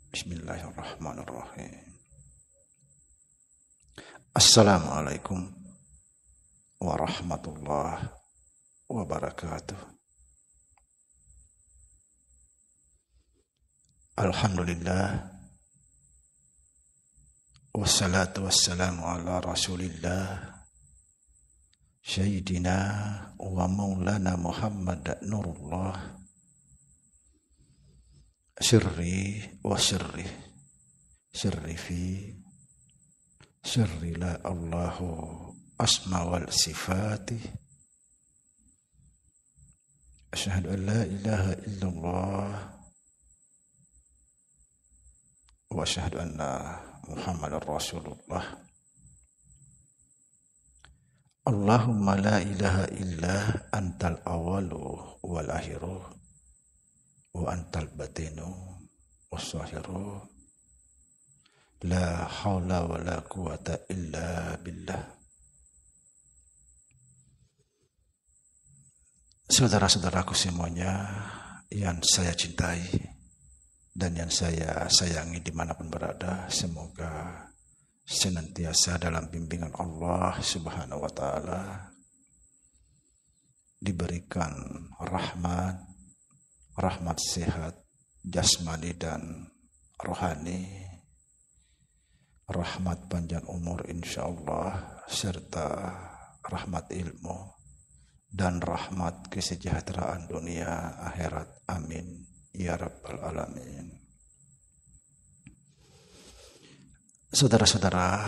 Bismillahirrahmanirrahim. Assalamualaikum warahmatullahi wabarakatuh. Alhamdulillah, wassalatu wassalamu ala rasulillah Sayyidina wa maulana Muhammad Nurullah sirri wa sirri fi sirri la Allahu asma wal sifati asyhadu an la ilaha illallah wa asyhadu anna Muhammadar Rasulullah. Allahumma la ilaha illa antal awalu wal akhiru wa antal batinu was-sahiru la haula wa la quwata illa billah. Saudara-saudaraku semuanya yang saya cintai dan yang saya sayangi dimanapun berada, semoga senantiasa dalam bimbingan Allah Subhanahu wa ta'ala, diberikan rahmat sehat jasmani dan rohani, rahmat panjang umur insyaallah, serta rahmat ilmu dan rahmat kesejahteraan dunia akhirat. Amin ya rabbal alamin. Saudara-saudara,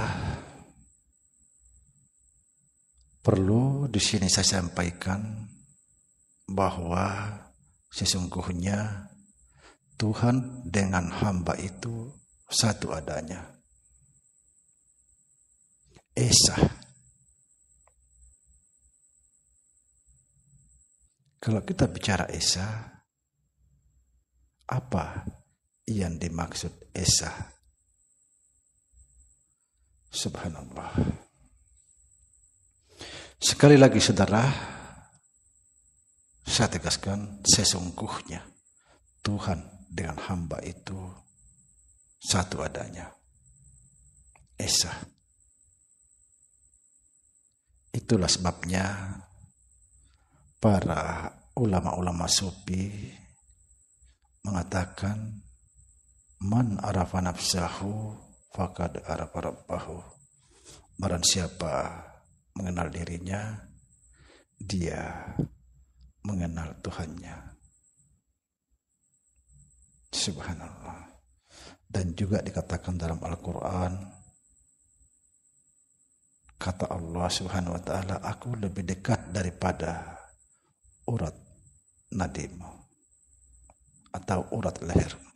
perlu di sini saya sampaikan bahwa sesungguhnya Tuhan dengan hamba itu satu adanya. Esa. Kalau kita bicara Esa, apa yang dimaksud Esa? Subhanallah. Sekali lagi saudara, saya tegaskan, sesungguhnya Tuhan dengan hamba itu satu adanya. Esa. Itulah sebabnya para ulama-ulama sufi mengatakan, man arafa nafsahu faqad arafa rabbahu. Barang siapa mengenal dirinya, dia mengenal Tuhannya. Subhanallah. Dan juga dikatakan dalam Al-Quran, kata Allah Subhanahu wa ta'ala, aku lebih dekat daripada urat nadimu atau urat lehermu.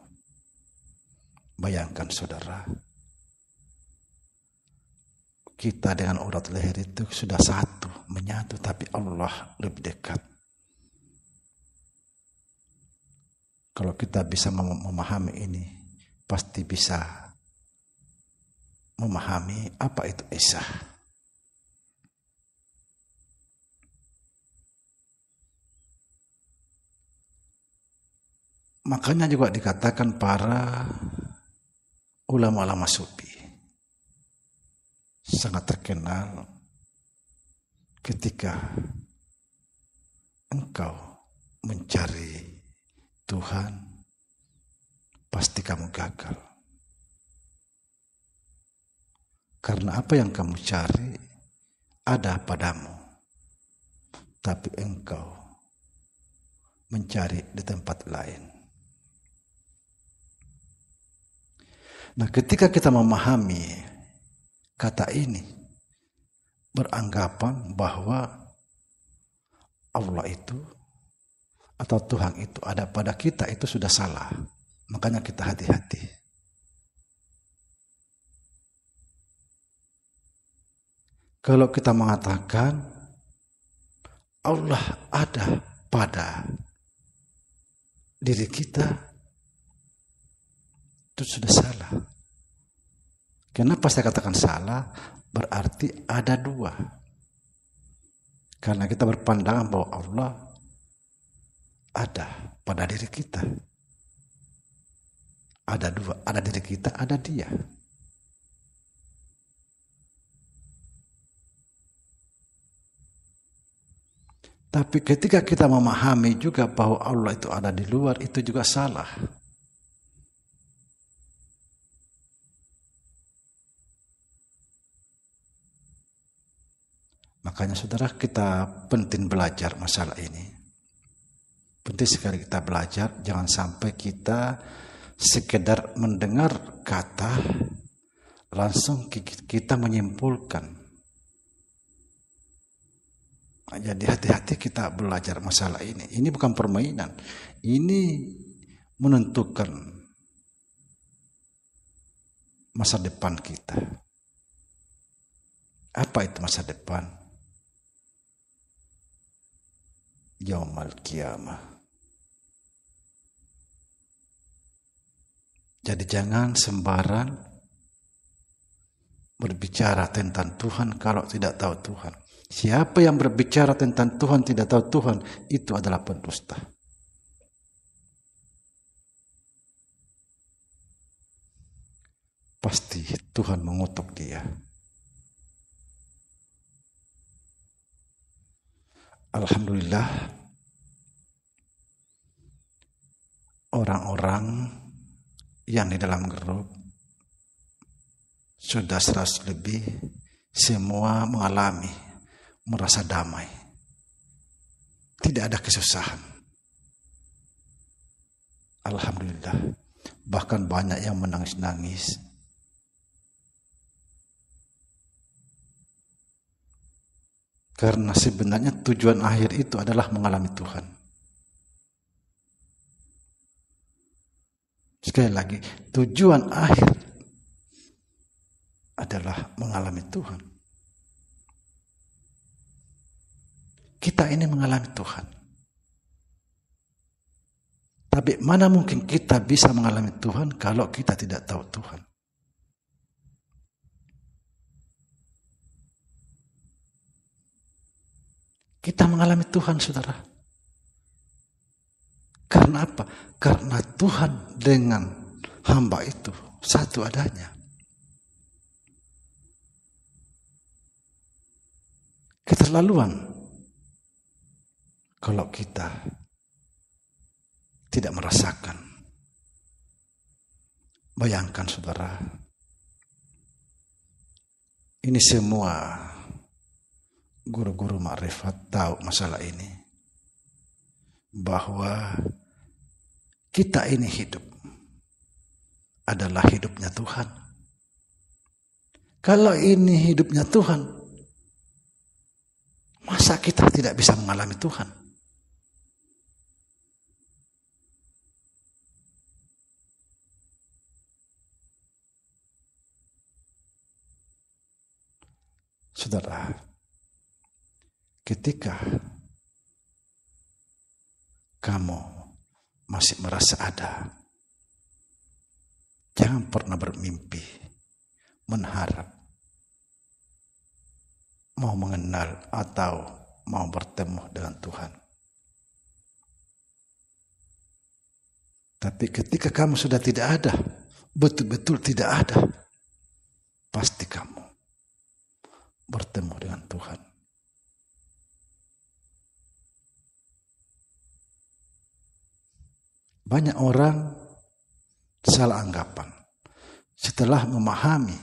Bayangkan saudara, kita dengan urat leher itu sudah satu, menyatu, tapi Allah lebih dekat. Kalau kita bisa memahami ini, pasti bisa memahami apa itu Esa. Makanya juga dikatakan para ulama-ulama sufi sangat terkenal ketika engkau mencari Tuhan, pasti kamu gagal. Karena apa yang kamu cari ada padamu, tapi engkau mencari di tempat lain. Nah, ketika kita memahami kata ini, beranggapan bahwa Allah itu atau Tuhan itu ada pada kita, itu sudah salah. Makanya kita hati-hati. Kalau kita mengatakan Allah ada pada diri kita, itu sudah salah. Kenapa saya katakan salah? Berarti ada dua. Karena kita berpandangan bahwa Allah ada pada diri kita. Ada dua, ada diri kita, ada dia. Tapi ketika kita memahami juga bahwa Allah itu ada di luar, itu juga salah. Makanya saudara, kita penting belajar masalah ini. Penting sekali kita belajar, jangan sampai kita sekedar mendengar kata, langsung kita menyimpulkan. Jadi hati-hati kita belajar masalah ini. Ini bukan permainan. Ini menentukan masa depan kita. Apa itu masa depan? Yaumal Qiyamah. Jadi jangan sembarang berbicara tentang Tuhan kalau tidak tahu Tuhan. Siapa yang berbicara tentang Tuhan tidak tahu Tuhan, itu adalah pendusta. Pasti Tuhan mengutuk dia. Alhamdulillah, orang-orang yang di dalam grup sudah 100 lebih, semua mengalami, merasa damai. Tidak ada kesusahan. Alhamdulillah. Bahkan banyak yang menangis-nangis. Karena sebenarnya tujuan akhir itu adalah mengalami Tuhan. Sekali lagi, tujuan akhir adalah mengalami Tuhan. Kita ini mengalami Tuhan. Tapi mana mungkin kita bisa mengalami Tuhan kalau kita tidak tahu Tuhan? Kita mengalami Tuhan, saudara. Karena apa? Karena Tuhan dengan hamba itu satu adanya. Keterlaluan kalau kita tidak merasakan. Bayangkan saudara, ini semua guru-guru makrifat tahu masalah ini, bahwa kita ini hidup adalah hidupnya Tuhan. Kalau ini hidupnya Tuhan, masa kita tidak bisa mengalami Tuhan? Saudara, ketika kamu masih merasa ada, jangan pernah bermimpi, mengharap, mau mengenal atau mau bertemu dengan Tuhan. Tapi ketika kamu sudah tidak ada, betul-betul tidak ada, pasti kamu bertemu dengan Tuhan. Banyak orang salah anggapan setelah memahami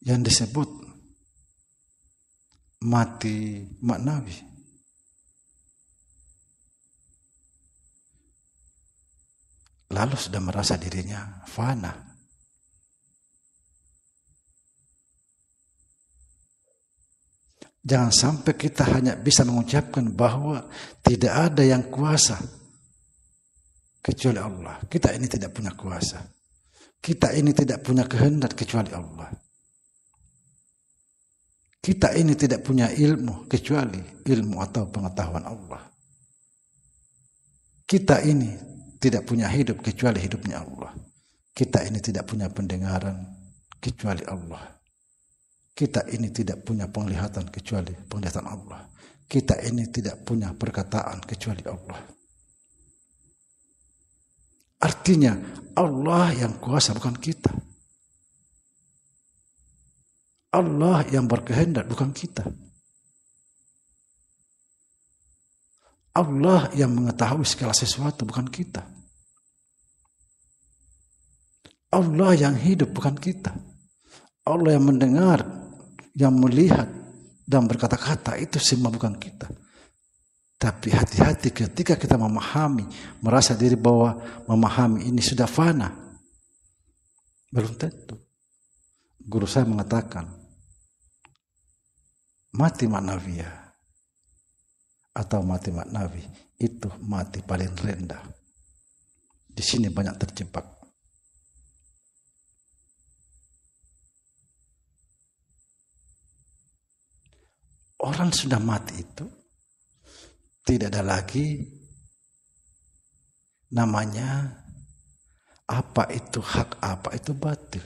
yang disebut mati maknawi. Lalu sudah merasa dirinya fana. Jangan sampai kita hanya bisa mengucapkan bahwa tidak ada yang kuasa kecuali Allah. Kita ini tidak punya kuasa. Kita ini tidak punya kehendak kecuali Allah. Kita ini tidak punya ilmu kecuali ilmu atau pengetahuan Allah. Kita ini tidak punya hidup kecuali hidupnya Allah. Kita ini tidak punya pendengaran kecuali Allah. Kita ini tidak punya penglihatan kecuali penglihatan Allah. Kita ini tidak punya perkataan kecuali Allah. Artinya Allah yang kuasa, bukan kita. Allah yang berkehendak, bukan kita. Allah yang mengetahui segala sesuatu, bukan kita. Allah yang hidup, bukan kita. Allah yang mendengar, yang melihat, dan berkata-kata, itu semua bukan kita. Tapi hati-hati ketika kita memahami, merasa diri bahwa memahami ini sudah fana. Belum tentu. Guru saya mengatakan, mati maknawiyah atau mati maknawi itu mati paling rendah. Di sini banyak terjebak. Orang sudah mati itu tidak ada lagi namanya apa itu hak, apa itu batil.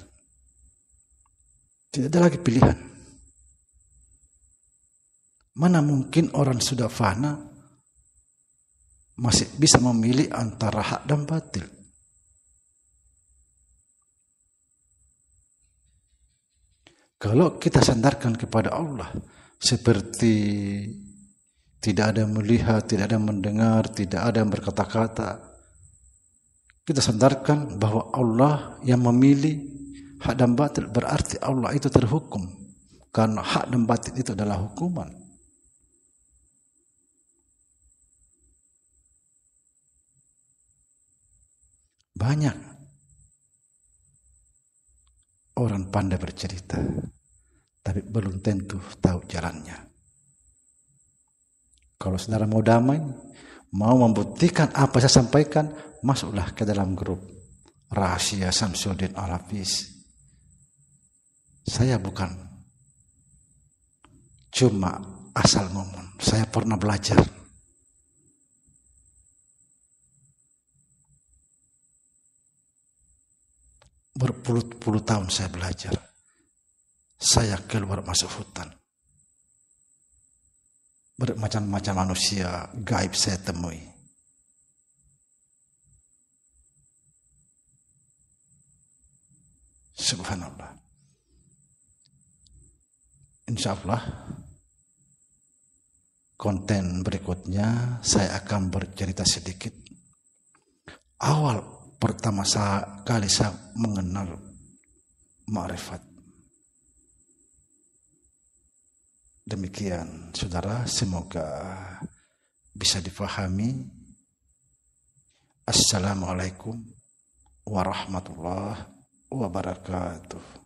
Tidak ada lagi pilihan. Mana mungkin orang sudah fana masih bisa memilih antara hak dan batil. Kalau kita sandarkan kepada Allah seperti tidak ada yang melihat, tidak ada yang mendengar, tidak ada yang berkata-kata, kita sandarkan bahwa Allah yang memilih hak dan batil, berarti Allah itu terhukum. Karena hak dan batil itu adalah hukuman. Banyak orang pandai bercerita, tapi belum tentu tahu jalannya. Kalau saudara mau damai, mau membuktikan apa saya sampaikan, masuklah ke dalam grup Rahasia Samsudin Al-Hafiz. Saya bukan cuma asal ngomong, saya pernah belajar. Berpuluh-puluh tahun saya belajar. Saya keluar masuk hutan. Bermacam-macam manusia gaib saya temui. Subhanallah. Insya Allah konten berikutnya saya akan bercerita sedikit. Awal pertama kali saya mengenal ma'rifat. Demikian saudara, semoga bisa difahami. Assalamualaikum warahmatullahi wabarakatuh.